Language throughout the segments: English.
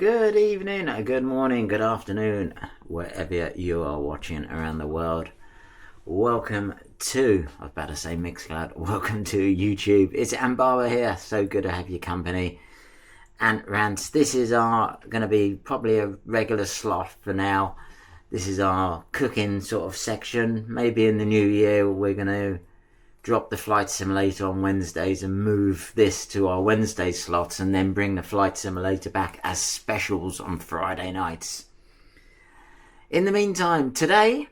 Good evening, good morning, good afternoon, wherever you are watching around the world. Welcome to, I was about to say Mixcloud, welcome to YouTube. It's Ambara here, so good to have your company. And Rants, this is going to be probably a regular slot for now. This is our cooking sort of section. Maybe in the new year we're going to drop the flight simulator on Wednesdays and move this to our Wednesday slots, and then bring the flight simulator back as specials on Friday nights. In the meantime, today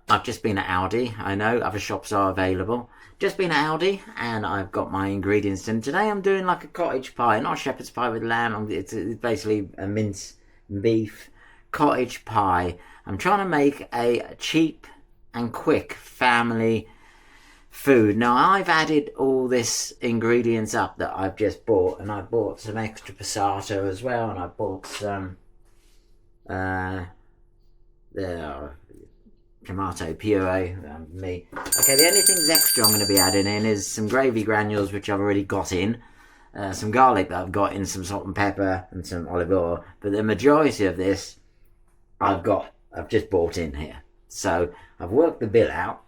I've just been at Aldi. I know other shops are available. Just been at Aldi and I've got my ingredients in. Today I'm doing like a cottage pie, not shepherd's pie with lamb. It's basically a mince beef cottage pie. I'm trying to make a cheap and quick family food. Now I've added all this ingredients up that I've just bought, and I bought some extra passata as well, and I bought some tomato puree. Okay, the only things extra I'm going to be adding in is some gravy granules, which I've already got in, some garlic that I've got in, some salt and pepper, and some olive oil. But the majority of this I've just bought in here. So I've worked the bill out,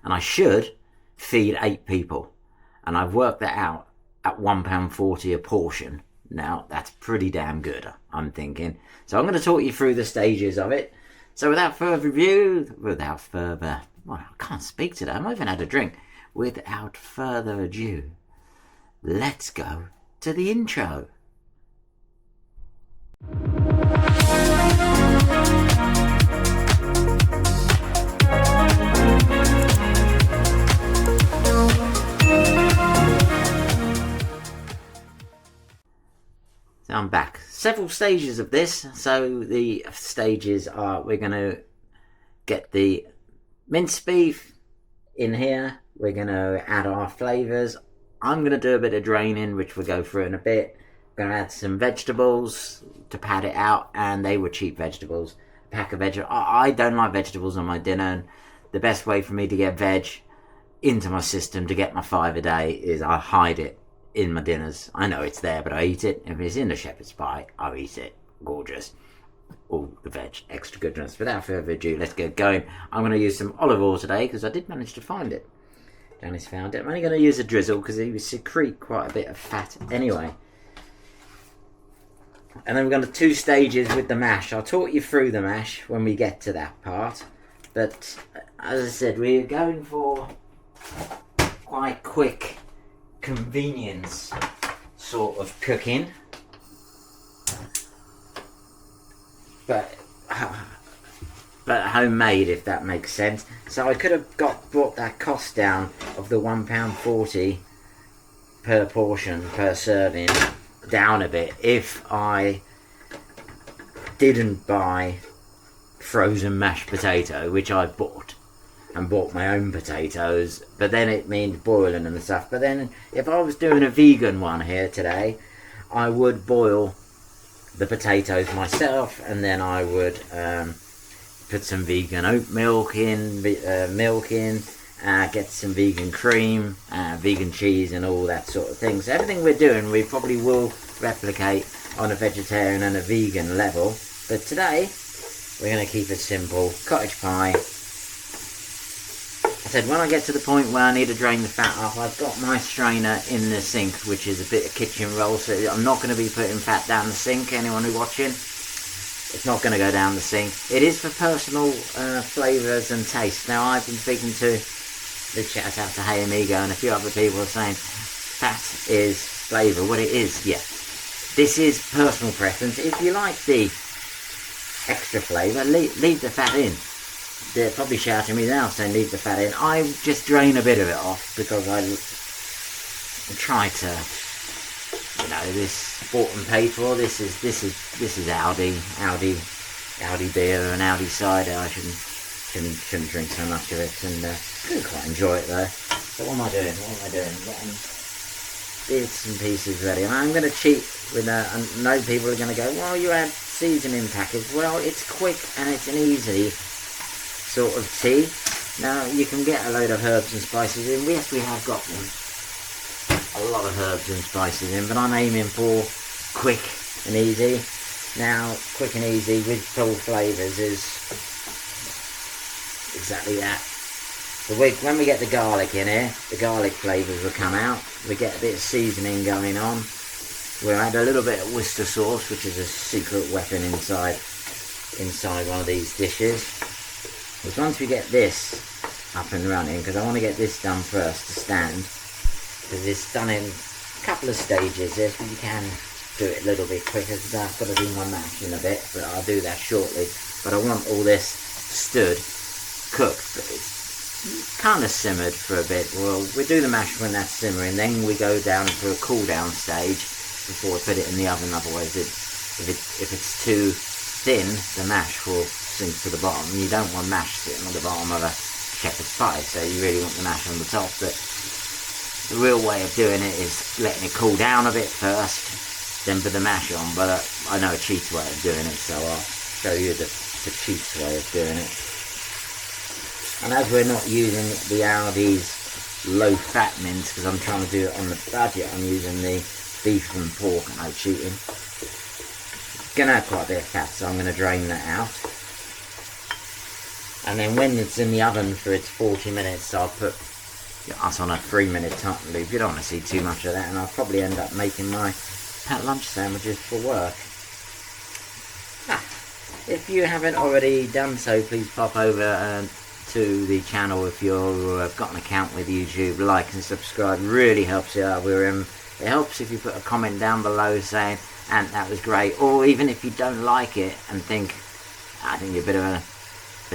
and I should feed 8 people. And I've worked that out at £1.40 a portion. Now, that's pretty damn good, I'm thinking. So I'm going to talk you through the stages of it. So without further ado, well, I can't speak today. I've not even had a drink. Without further ado, let's go to the intro. I'm back. Several stages of this. So the stages are, we're going to get the minced beef in here. We're going to add our flavours. I'm going to do a bit of draining, which we'll go through in a bit. I'm going to add some vegetables to pad it out, and they were cheap vegetables. A pack of vegetables. I don't like vegetables on my dinner, and the best way for me to get veg into my system to get my 5 a day is I hide it in my dinners. I know it's there, but I eat it. If it's in the shepherd's pie, I eat it. Gorgeous. All the veg, extra goodness. Without further ado, let's get going. I'm going to use some olive oil today because I did manage to find it. Janice found it. I'm only going to use a drizzle because it will secrete quite a bit of fat anyway. And then we're going to 2 stages with the mash. I'll talk you through the mash when we get to that part. But as I said, we're going for quite quick convenience sort of cooking, but homemade, if that makes sense. So I could have brought that cost down of the £1.40 per portion per serving down a bit if I didn't buy frozen mashed potato, which I bought. And bought my own potatoes, but then it means boiling and stuff. But then if I was doing a vegan one here today, I would boil the potatoes myself, and then I would put some vegan oat milk in, get some vegan cream, vegan cheese, and all that sort of thing. So everything we're doing, we probably will replicate on a vegetarian and a vegan level. But today, we're going to keep it simple. Cottage pie. I said when I get to the point where I need to drain the fat off, I've got my strainer in the sink, which is a bit of kitchen roll, so I'm not going to be putting fat down the sink. Anyone who's watching, it's not going to go down the sink. It is for personal flavours and taste. Now I've been speaking to, big shout out to Hey Amigo and a few other people saying fat is flavour. What it is, yeah. This is personal preference. If you like the extra flavour, leave the fat in. They're probably shouting me now saying leave the fat in. I just drain a bit of it off because I try to, this bought and paid for. This is Aldi beer and Aldi cider. I shouldn't drink so much of it, and I quite enjoy it though. So what am I doing? Getting bits and pieces ready. And I'm going to cheat with I know people are going to go, well, you had seasoning packets. Well, it's quick and it's an easy sort of tea. Now you can get a load of herbs and spices in. Yes, we have got them. A lot of herbs and spices in, but I'm aiming for quick and easy. Now, quick and easy with full flavours is exactly that. So when we get the garlic in here, the garlic flavours will come out. We get a bit of seasoning going on. We'll add a little bit of Worcester sauce, which is a secret weapon inside one of these dishes. Because once we get this up and running, because I want to get this done first to stand, because it's done in a couple of stages. This you can do it a little bit quicker, because I've got to do my mash in a bit, but I'll do that shortly. But I want all this stood, cooked, but it's kind of simmered for a bit. Well, we do the mash when that's simmering, then we go down to a cool down stage before we put it in the oven. Otherwise, if it's too thin, the mash will sink to the bottom. You don't want mash sitting on the bottom of a shepherd's pie, so you really want the mash on the top. But the real way of doing it is letting it cool down a bit first, then put the mash on. But I know a cheats way of doing it, so I'll show you the cheats way of doing it. And as we're not using the Aldi's low fat mince, because I'm trying to do it on the budget, I'm using the beef and pork, no cheating. Gonna have quite a bit of fat, so I'm gonna drain that out. And then when it's in the oven for its 40 minutes, I'll put us on a 3-minute time loop. You don't want to see too much of that, and I'll probably end up making my packed lunch sandwiches for work. If you haven't already done so, please pop over to the channel if you've got an account with YouTube. Like and subscribe really helps you out. It helps if you put a comment down below saying, "Ant, that was great," or even if you don't like it and think, "I think you're a bit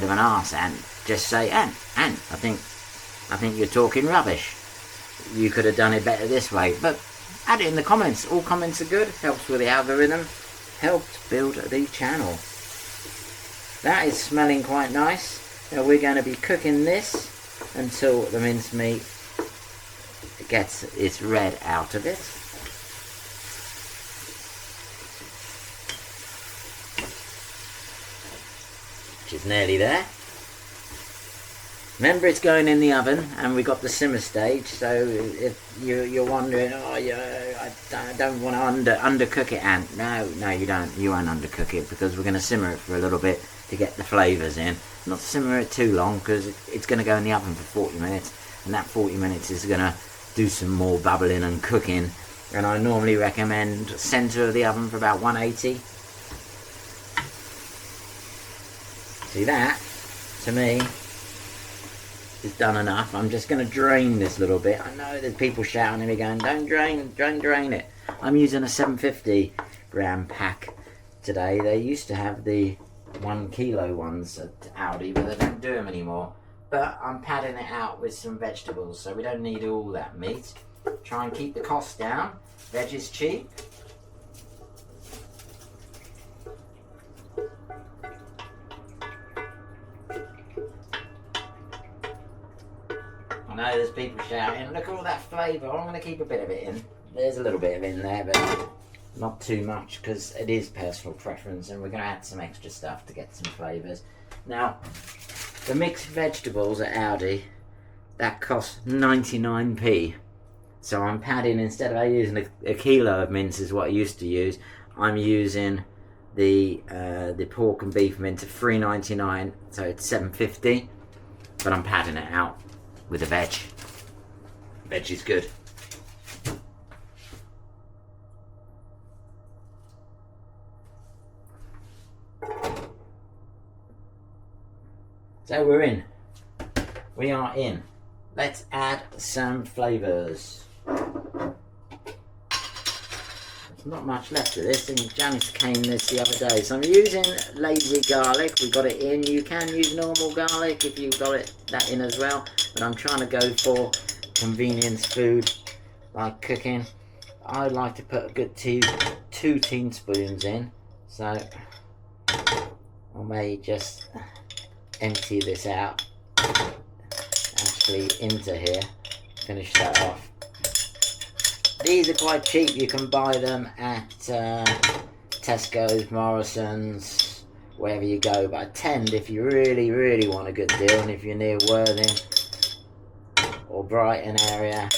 of an arse, Ant," just say, "Ant, I think you're talking rubbish. You could have done it better this way." But add it in the comments. All comments are good. Helps with the algorithm. Helped build the channel. That is smelling quite nice. Now we're going to be cooking this until the mincemeat gets its red out of it. Which is nearly there. Remember, it's going in the oven, and we got the simmer stage. So if you're wondering, "Oh yeah, I don't want to undercook it," Ant. No, you don't. You won't undercook it, because we're going to simmer it for a little bit to get the flavours in. Not simmer it too long, because it's going to go in the oven for 40 minutes, and that 40 minutes is going to do some more bubbling and cooking. And I normally recommend centre of the oven for about 180. See, that to me is done enough. I'm just going to drain this little bit. I know there's people shouting at me going, "Don't drain it." I'm using a 750 gram pack today. They used to have the 1 kilo ones at Aldi, but they don't do them anymore. But I'm padding it out with some vegetables, so we don't need all that meat. Try and keep the cost down. Veg is cheap. I know there's people shouting, "Look at all that flavour." I'm going to keep a bit of it in. There's a little bit of it in there, but not too much, because it is personal preference, and we're going to add some extra stuff to get some flavours. Now, the mixed vegetables at Aldi, that costs 99p. So I'm padding, instead of using a kilo of mince is what I used to use, I'm using the pork and beef mince at $3.99, so it's $7.50. But I'm padding it out with the veg. Veg is good. So we're in. We are in. Let's add some flavours. There's not much left of this, and Janice came this the other day. So I'm using lazy garlic. We got it in. You can use normal garlic if you've got that in as well. But I'm trying to go for convenience food, like cooking. I like to put a good 2 teaspoons in. So I may just empty this out actually into here, finish that off. These are quite cheap. You can buy them at Tesco's, Morrison's, wherever you go, but I tend, if you really want a good deal, and if you're near Worthing or Brighton area,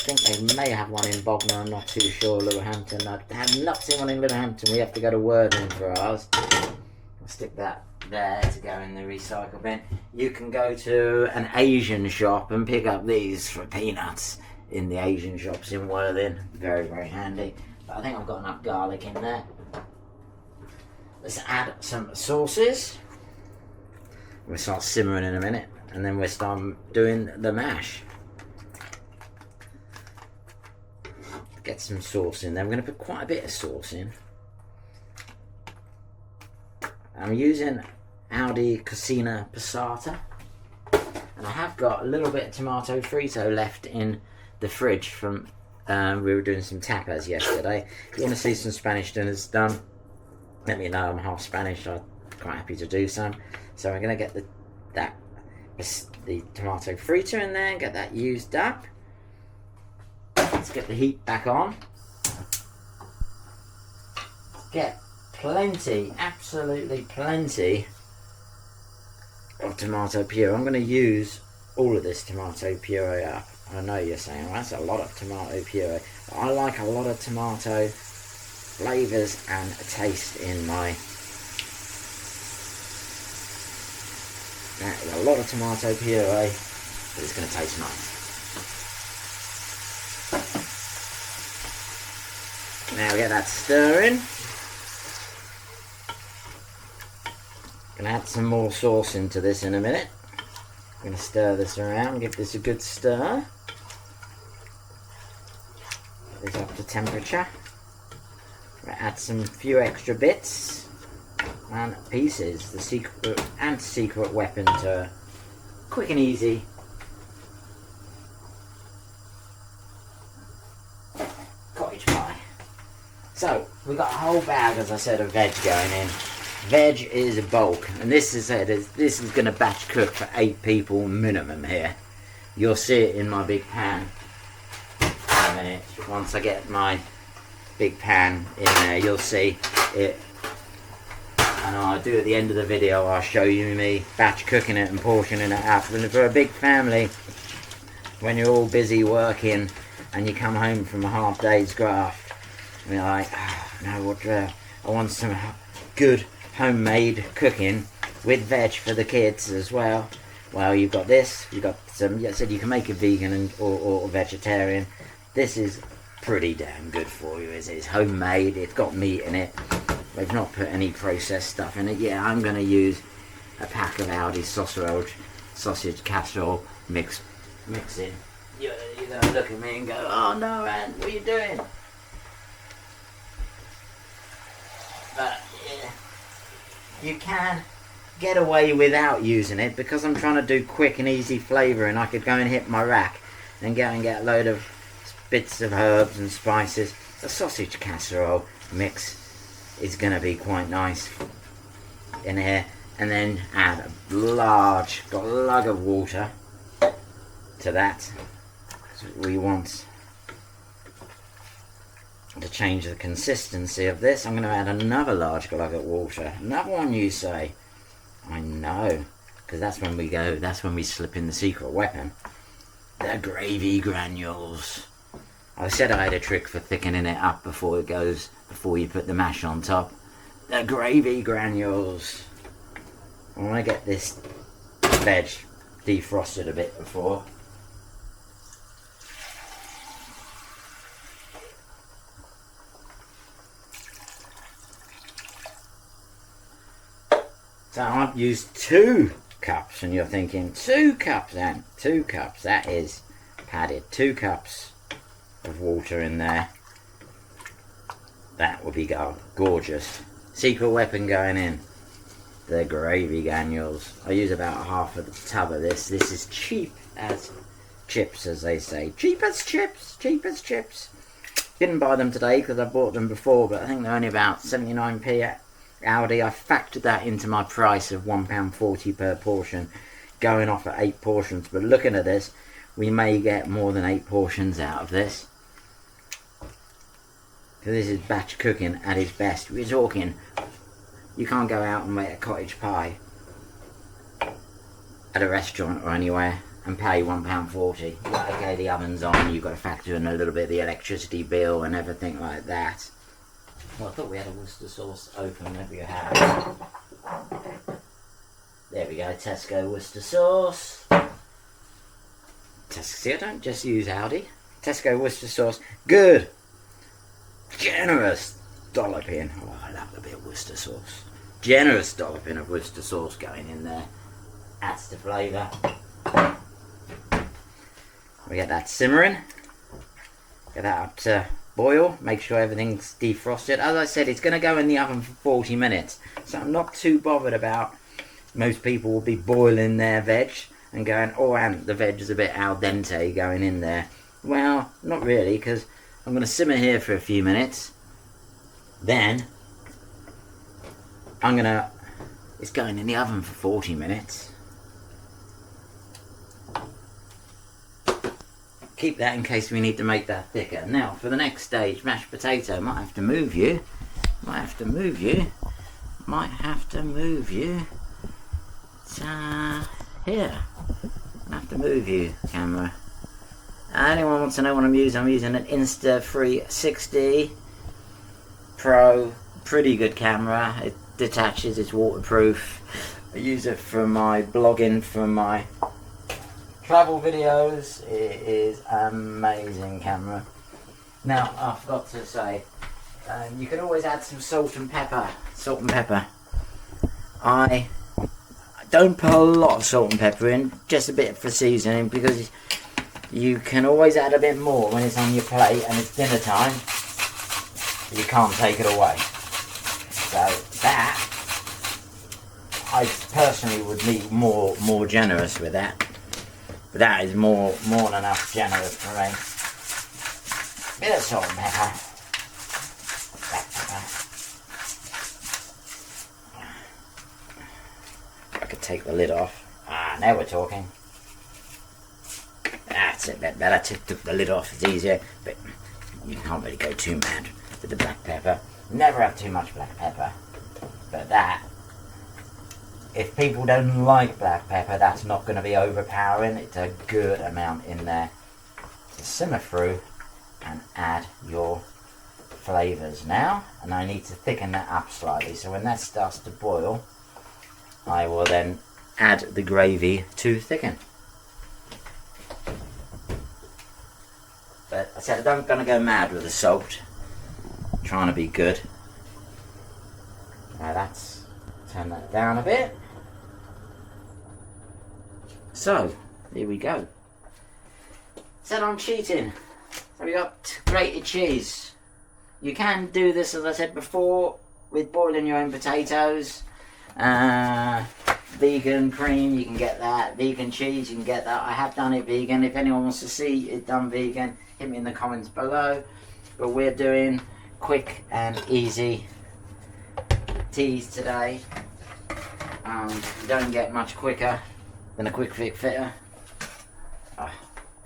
think they may have one in Bognor, I'm not too sure. Littlehampton, I have not seen one in Littlehampton. We have to go to Worthing for ours. I'll stick that there to go in the recycle bin. You can go to an Asian shop and pick up these for peanuts in the Asian shops in Worthing. Very, very handy. But I think I've got enough garlic in there. Let's add some sauces. We'll start simmering in a minute, and then we'll start doing the mash. Get some sauce in there. I'm going to put quite a bit of sauce in. I'm using Audi Cucina Passata, and I have got a little bit of tomato frito left in the fridge from we were doing some tapas yesterday. If you want to see some Spanish dinners done, let me know. I'm half Spanish, so I'm quite happy to do some. So I'm going to get the tomato frito in there and get that used up. Let's get the heat back on. Get plenty, absolutely plenty of tomato puree. I'm going to use all of this tomato puree up. I know you're saying, well, that's a lot of tomato puree. But I like a lot of tomato flavours and taste in my... That is a lot of tomato puree, but it's going to taste nice. Now we get that stirring. Gonna add some more sauce into this in a minute. I'm gonna stir this around, give this a good stir. Get this up to temperature. Gonna add some few extra bits and pieces. The secret weapon to quick and easy cottage pie. So we've got a whole bag, as I said, of veg going in. Veg is a bulk, and this is going to batch cook for 8 people minimum here. You'll see it in my big pan in a minute. Once I get my big pan in there, you'll see it. And I'll do at the end of the video, I'll show you me batch cooking it and portioning it up. And for a big family, when you're all busy working and you come home from a half day's graft, and you're like, oh, no, what I want some good homemade cooking with veg for the kids as well. Well, you've got this, you've got some, I said you can make it vegan or vegetarian. This is pretty damn good for you. It's homemade, it's got meat in it. They've not put any processed stuff in it. Yeah, I'm going to use a pack of Aldi sausage casserole mixing. You're going to look at me and go, oh no, Ant, what are you doing? But yeah, you can get away without using it because I'm trying to do quick and easy flavouring. I could go and hit my rack and go and get a load of bits of herbs and spices. The sausage casserole mix is going to be quite nice in here, and then add a large glug of water to that. We want to change the consistency of this. I'm going to add another large glug of water. Another one, you say? I know, because that's when we slip in the secret weapon. The gravy granules. I said I had a trick for thickening it up before you put the mash on top. The gravy granules. I want to get this veg defrosted a bit before. So I've used 2 cups, and you're thinking, 2 cups, Anne? 2 cups, that is padded. 2 cups of water in there. That would be gorgeous. Secret weapon going in. The gravy granules. I use about half of the tub of this. This is cheap as chips, as they say. Cheap as chips. Cheap as chips. Didn't buy them today because I bought them before, but I think they're only about 79p at Aldi. I factored that into my price of £1.40 per portion, going off at 8 portions. But looking at this, we may get more than 8 portions out of this. Because this is batch cooking at its best. We're talking, you can't go out and make a cottage pie at a restaurant or anywhere and pay £1.40. Like, okay, the oven's on, you've got to factor in a little bit of the electricity bill and everything like that. Well, I thought we had a Worcester sauce open. Maybe you have. There we go, Tesco Worcester sauce. See, I don't just use Aldi. Tesco Worcester sauce. Good. Generous dolloping. Oh, I love a bit of Worcester sauce. Generous dolloping of Worcester sauce going in there. Adds to flavour. We get that simmering. Get that up to boil. Make sure everything's defrosted. As I said, it's going to go in the oven for 40 minutes. So I'm not too bothered about... Most people will be boiling their veg and going, oh, and the veg is a bit al dente going in there. Well, not really, because I'm going to simmer here for a few minutes. Then, it's going in the oven for 40 minutes. Keep that in case we need to make that thicker. Now, for the next stage, mashed potato. Might have to move you. Here. I have to move you, camera. Anyone wants to know what I'm using? I'm using an Insta360 Pro. Pretty good camera. It detaches, it's waterproof. I use it for my blogging, for my travel videos. It is an amazing camera. Now, I forgot to say, you can always add some salt and pepper. I don't put a lot of salt and pepper in, just a bit for seasoning, because you can always add a bit more when it's on your plate and it's dinner time. You can't take it away. So that, I personally would be more generous with that. But that is more than enough generous for me. Bit of salt and pepper. Black pepper. I could take the lid off. Now we're talking. That's a bit better. Took the lid off, it's easier. But you can't really go too mad with the black pepper. Never have too much black pepper. But that, if people don't like black pepper, that's not going to be overpowering. It's a good amount in there to simmer through and add your flavours now. And I need to thicken that up slightly. So when that starts to boil, I will then add the gravy to thicken. But I said I'm going to go mad with the salt. I'm trying to be good. Now turn that down a bit. So, here we go. Said I'm cheating. So we got grated cheese. You can do this, as I said before, with boiling your own potatoes. Vegan cream, you can get that. Vegan cheese, you can get that. I have done it vegan. If anyone wants to see it done vegan, hit me in the comments below. But we're doing quick and easy teas today. You don't get much quicker than a Quick Fit fitter.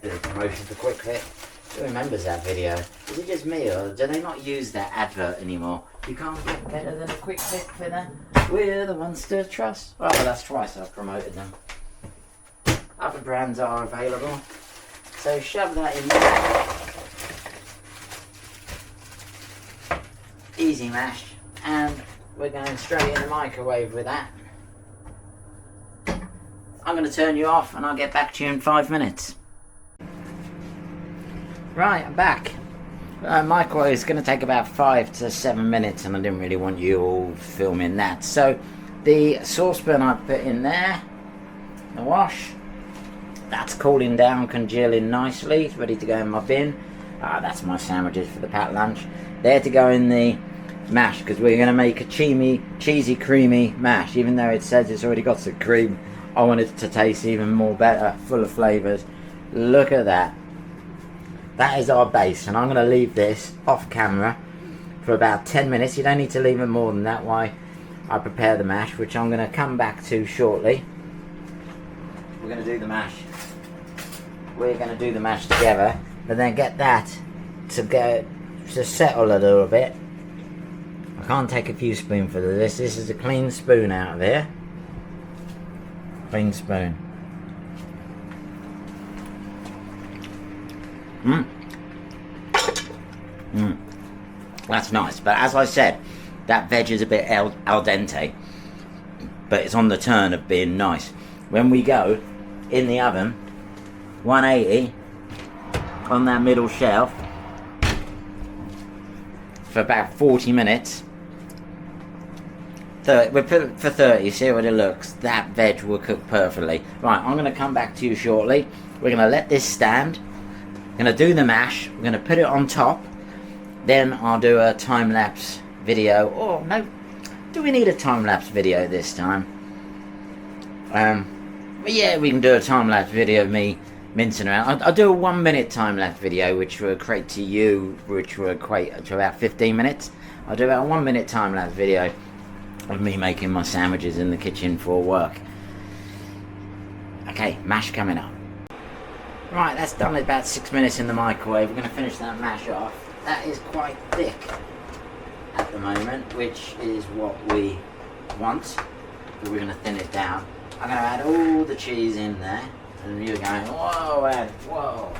Bit of promotion for Quick Fit. Who remembers that video? Is it just me, or do they not use that advert anymore? You can't get better than a Quick Fit fitter. We're the ones to trust. Well, that's twice I've promoted them. Other brands are available. So shove that in there. Easy mash. And we're going straight in the microwave with that. I'm going to turn you off and I'll get back to you in 5 minutes. Right, I'm back. Microwave is going to take about 5 to 7 minutes, and I didn't really want you all filming that. So the saucepan I put in there, the wash, that's cooling down, congealing nicely. It's ready to go in my bin. That's my sandwiches for the packed lunch. They're to go in the mash, because we're going to make a cheesy, creamy mash. Even though it says it's already got some cream, I want it to taste even more better, full of flavours. Look at that. That is our base, and I'm going to leave this off camera for about 10 minutes. You don't need to leave it more than that while I prepare the mash, which I'm going to come back to shortly. We're going to do the mash. We're going to do the mash together, but then get that to settle a little bit. I can't take a few spoonfuls of this. This is a clean spoon out of here. Clean spoon. That's nice. But as I said, that veg is a bit al dente, but it's on the turn of being nice. When we go in the oven, 180 on that middle shelf for about 40 minutes. We put it for 30, see what it looks. That veg will cook perfectly. Right, I'm going to come back to you shortly. We're going to let this stand. We're going to do the mash. We're going to put it on top. Then I'll do a time-lapse video. Oh, no. Do we need a time-lapse video this time? But yeah, we can do a time-lapse video of me mincing around. I'll do a 1 minute time-lapse video, which will equate to you, which will equate to about 15 minutes. I'll do about a 1 minute time-lapse video of me making my sandwiches in the kitchen for work. Okay, mash coming up. Right, that's done about 6 minutes in the microwave. We're going to finish that mash off. That is quite thick at the moment, which is what we want. But we're going to thin it down. I'm going to add all the cheese in there. And you're going, whoa, Ed, whoa.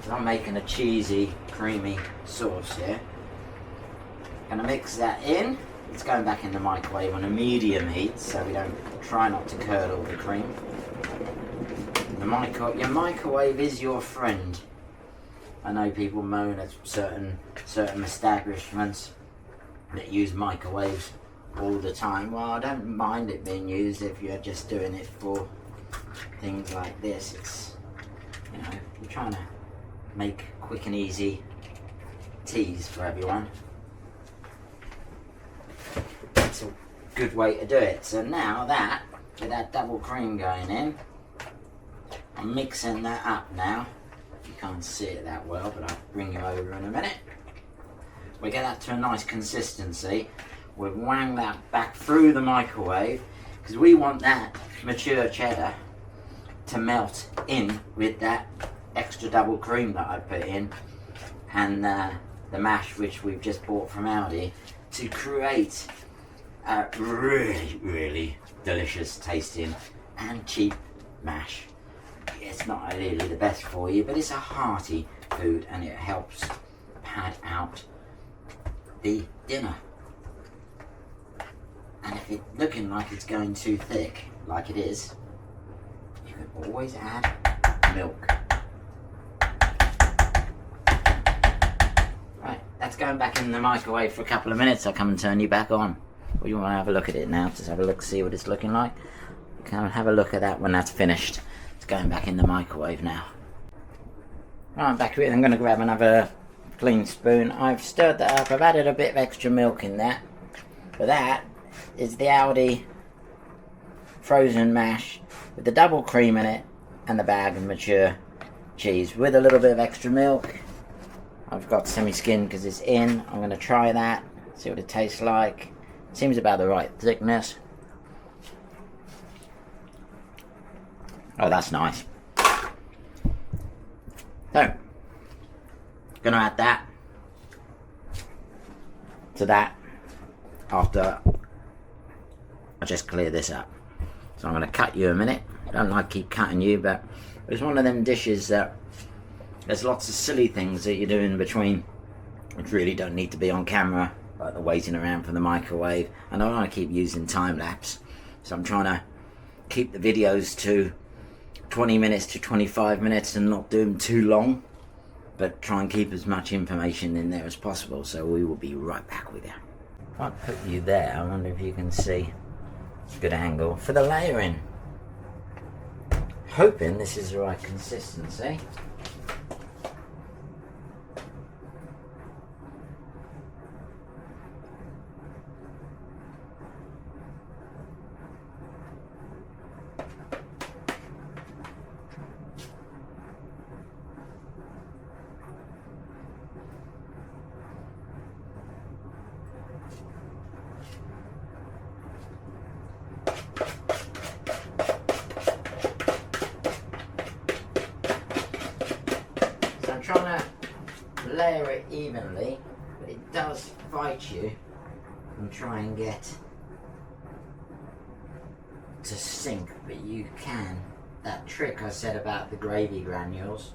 So I'm making a cheesy, creamy sauce here. Going to mix that in. It's going back in the microwave on a medium heat, so we don't try not to curdle the cream. Your microwave is your friend. I know people moan at certain establishments that use microwaves all the time. Well, I don't mind it being used if you're just doing it for things like this. It's, you know, we're trying to make quick and easy teas for everyone. It's a good way to do it. So now that, with that double cream going in, I'm mixing that up now. You can't see it that well, but I'll bring you over in a minute. We get that to a nice consistency. We've wanged that back through the microwave because we want that mature cheddar to melt in with that extra double cream that I put in and the mash which we've just bought from Aldi to create a really, really delicious tasting and cheap mash. It's not really the best for you, but it's a hearty food and it helps pad out the dinner. And if it's looking like it's going too thick, like it is, you can always add milk. Right, that's going back in the microwave for a couple of minutes. I'll come and turn you back on. Or you want to have a look at it now? Just have a look, see what it's looking like. Come and have a look at that when that's finished. It's going back in the microwave now. Right, I'm back with it. I'm going to grab another clean spoon. I've stirred that up. I've added a bit of extra milk in that. But that is the Aldi frozen mash with the double cream in it and the bag of mature cheese with a little bit of extra milk. I've got semi-skin because it's in. I'm going to try that, see what it tastes like. Seems about the right thickness. Oh, that's nice. So, gonna add that to that after I just clear this up. So I'm gonna cut you a minute. I don't like keep cutting you, but it's one of them dishes that there's lots of silly things that you do in between which really don't need to be on camera, like the waiting around for the microwave. And I don't want to keep using time lapse, so I'm trying to keep the videos to 20 minutes to 25 minutes and not do them too long, but try and keep as much information in there as possible. So we will be right back with you. If I put you there, I wonder if you can see a good angle for the layering. Hoping this is the right consistency. Trying to layer it evenly, but it does fight you and try and get to sink, but you can. That trick I said about the gravy granules,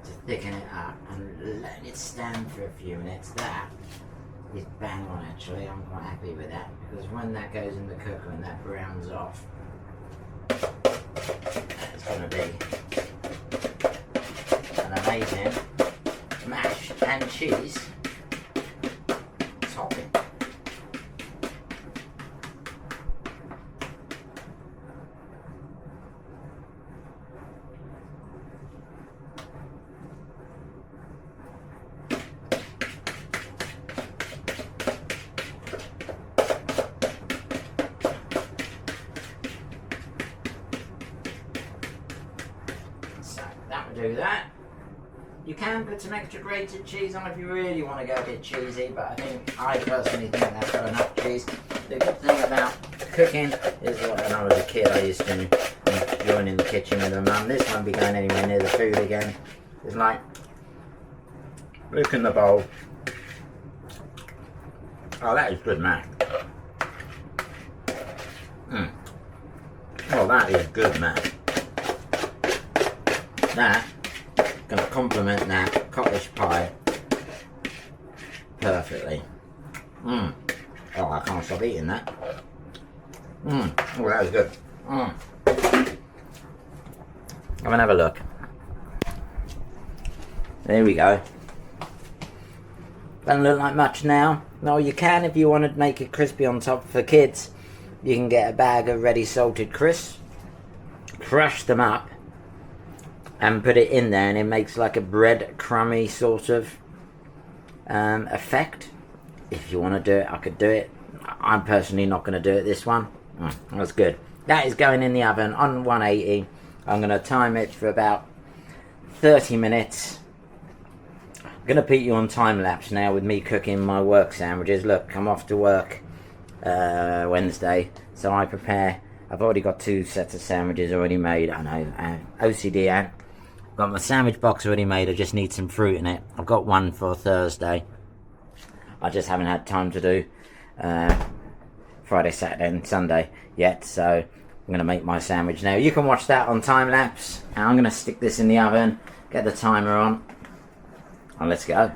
to thicken it up and letting it stand for a few minutes. That is bang on actually. I'm quite happy with that, because when that goes in the cooker and that browns off, that's going to be an amazing mash and cheese topping. Do that. You can put some extra grated cheese on if you really want to go a bit cheesy, but I personally think that's got enough cheese. The good thing about cooking is, when I was a kid, I used to join in the kitchen with my mum. This won't be going anywhere near the food again. It's like, look in the bowl. Oh, that is good mash. Oh, that is good mash. That going to complement that cottage pie perfectly. Oh, I can't stop eating that. Oh, that was good. Come and have a look. There we go. Doesn't look like much now. No, you can, if you want to make it crispy on top for kids, you can get a bag of ready salted crisps, crush them up, and put it in there, and it makes like a bread crummy sort of effect. If you want to do it, I could do it. I'm personally not going to do it this one. That's good. That is going in the oven on 180. I'm going to time it for about 30 minutes. I'm going to put you on time lapse now with me cooking my work sandwiches. Look, I'm off to work Wednesday, so I prepare. I've already got 2 sets of sandwiches already made. I know, OCD and got my sandwich box already made. I just need some fruit in it. I've got one for Thursday. I just haven't had time to do Friday, Saturday and Sunday yet, so I'm going to make my sandwich now. You can watch that on time lapse, and I'm going to stick this in the oven, get the timer on, and let's go.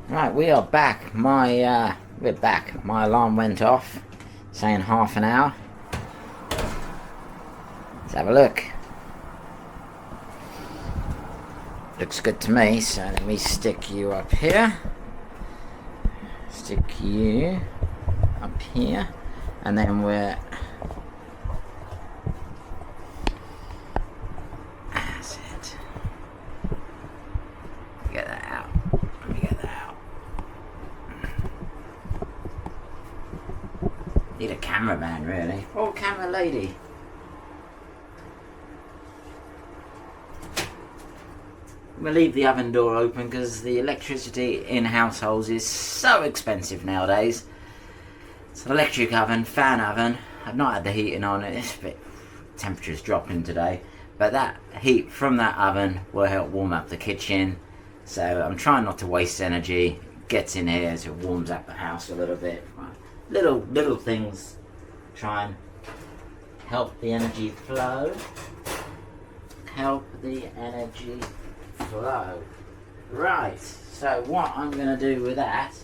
Right, we are back. We're back. My alarm went off, saying half an hour. Let's have a look. Looks good to me, so let me stick you up here. Stick you up here, and then we're... That's it. Get that out. Let me get that out. Need a cameraman, really. Or camera lady. We'll leave the oven door open because the electricity in households is so expensive nowadays. It's an electric oven, fan oven. I've not had the heating on it. It's a bit, temperature's dropping today, but that heat from that oven will help warm up the kitchen. So I'm trying not to waste energy. Gets in here so it warms up the house a little bit. Little things try and help the energy flow. Help the energy flow. Right, so what I'm going to do with that,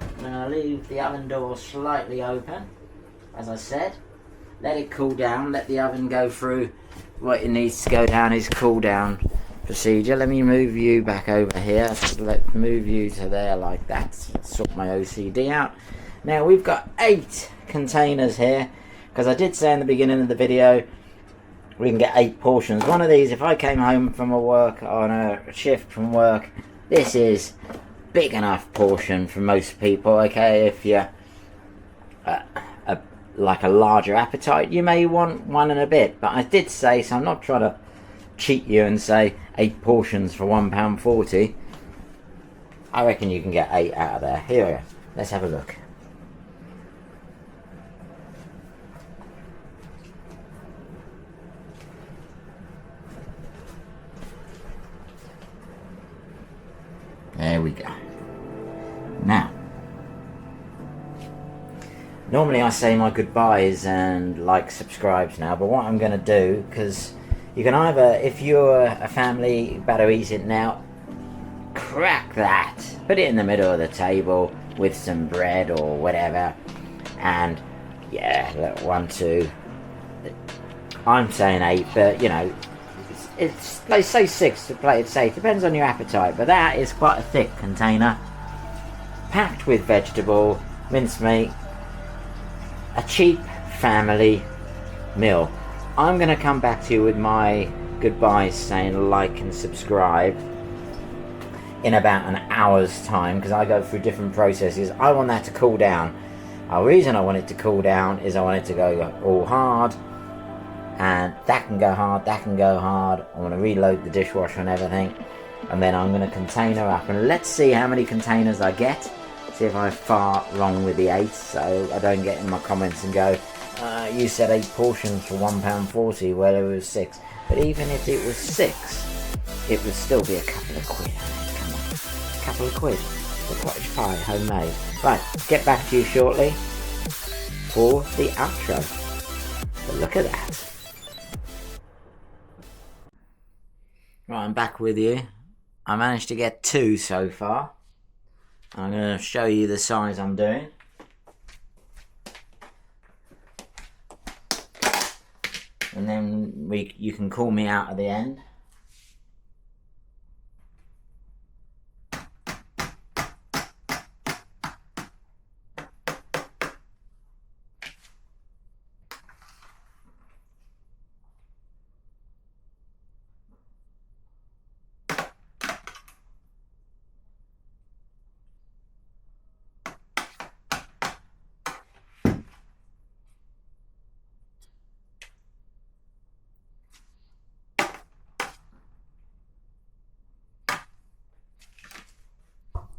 I'm going to leave the oven door slightly open, as I said. Let it cool down, let the oven go through what it needs to go down is cool down procedure. Let me move you back over here. Let's move you to there like that. Sort my OCD out. Now we've got 8 containers here, because I did say in the beginning of the video we can get 8 portions. One of these, if I came home from a work on a shift from work, this is big enough portion for most people. Okay, if you're like a larger appetite, you may want one and a bit, but I did say, so I'm not trying to cheat you and say 8 portions for £1.40. I reckon you can get 8 out of there. Here we go, let's have a look. There we go. Now, normally I say my goodbyes and like, subscribes now, but what I'm going to do, because you can either, if you're a family, you better eat it now, crack that, put it in the middle of the table with some bread or whatever, and yeah, look, 1, 2, I'm saying 8, but you know, it's they say 6 to play it safe, depends on your appetite, but that is quite a thick container, packed with vegetable, mincemeat, a cheap family meal. I'm going to come back to you with my goodbyes saying like and subscribe in about an hour's time, because I go through different processes. I want that to cool down. The reason I want it to cool down is I want it to go all hard, and that can go hard, that can go hard. I want to reload the dishwasher and everything, and then I'm going to container up, and let's see how many containers I get, see if I fart wrong with the 8, so I don't get in my comments and go, you said 8 portions for £1.40, well it was 6. But even if it was 6, it would still be a couple of quid. Come on, a couple of quid for cottage pie, homemade. Right, get back to you shortly for the outro. But look at that. Right, I'm back with you. I managed to get 2 so far. I'm going to show you the size I'm doing. And then you can call me out at the end.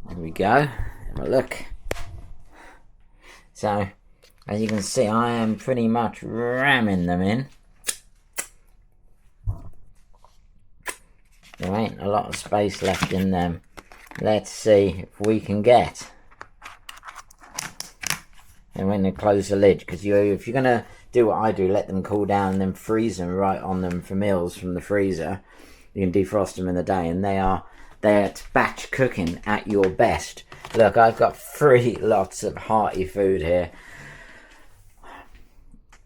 There we go. Have a look. So, as you can see, I am pretty much ramming them in. There ain't a lot of space left in them. Let's see if we can get. And when they close the lid, because if you're gonna do what I do, let them cool down and then freeze them right on them for meals from the freezer. You can defrost them in the day, and they're batch cooking at your best. Look, I've got 3 lots of hearty food here.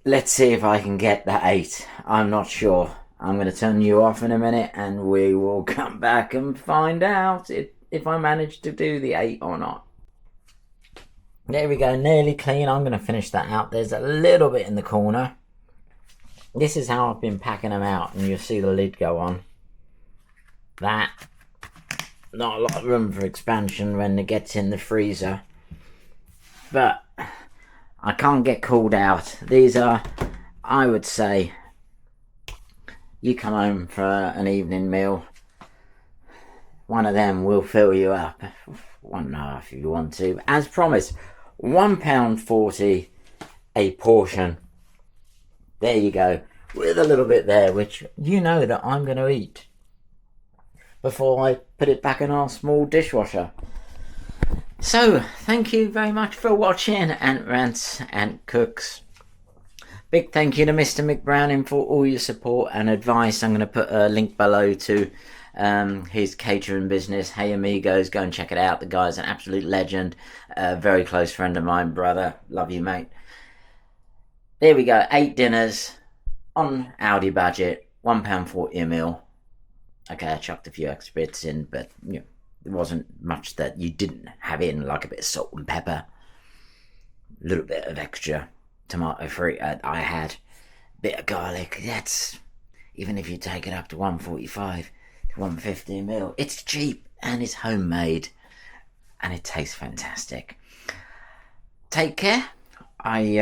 Let's see if I can get that 8. I'm not sure. I'm going to turn you off in a minute, and we will come back and find out if I manage to do the 8 or not. There we go, nearly clean. I'm going to finish that out. There's a little bit in the corner. This is how I've been packing them out, and you'll see the lid go on. That. Not a lot of room for expansion when it gets in the freezer, but I can't get cooled out. These are, I would say, you come home for an evening meal, one of them will fill you up. 1.5 if you want to. As promised, £1.40 a portion. There you go, with a little bit there, which you know that I'm going to eat before I put it back in our small dishwasher. So, thank you very much for watching Ant Rants and Cooks. Big thank you to Mr. McBrowning for all your support and advice. I'm going to put a link below to his catering business, Hey Amigos. Go and check it out. The guy's an absolute legend. A very close friend of mine, brother. Love you, mate. There we go. 8 dinners on Aldi budget. £1.40 a meal. Okay, I chucked a few extra bits in, but you know, there wasn't much that you didn't have in, like a bit of salt and pepper, a little bit of extra tomato fruit I had, a bit of garlic. That's, even if you take it up to 145 to 150 ml, it's cheap and it's homemade and it tastes fantastic. Take care. I'm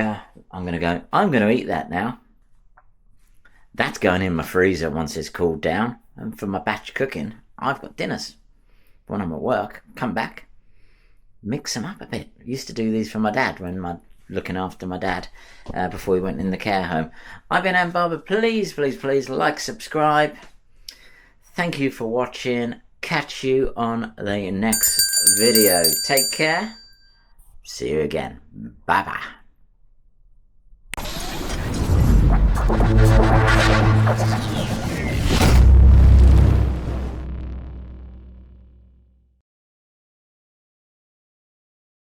gonna eat that now. That's going in my freezer once it's cooled down. And for my batch cooking, I've got dinners. When I'm at work, come back, mix them up a bit. I used to do these for my dad when looking after my dad before he went in the care home. I've been Ann Barber. Please, please, please like, subscribe. Thank you for watching. Catch you on the next video. Take care. See you again. Bye bye.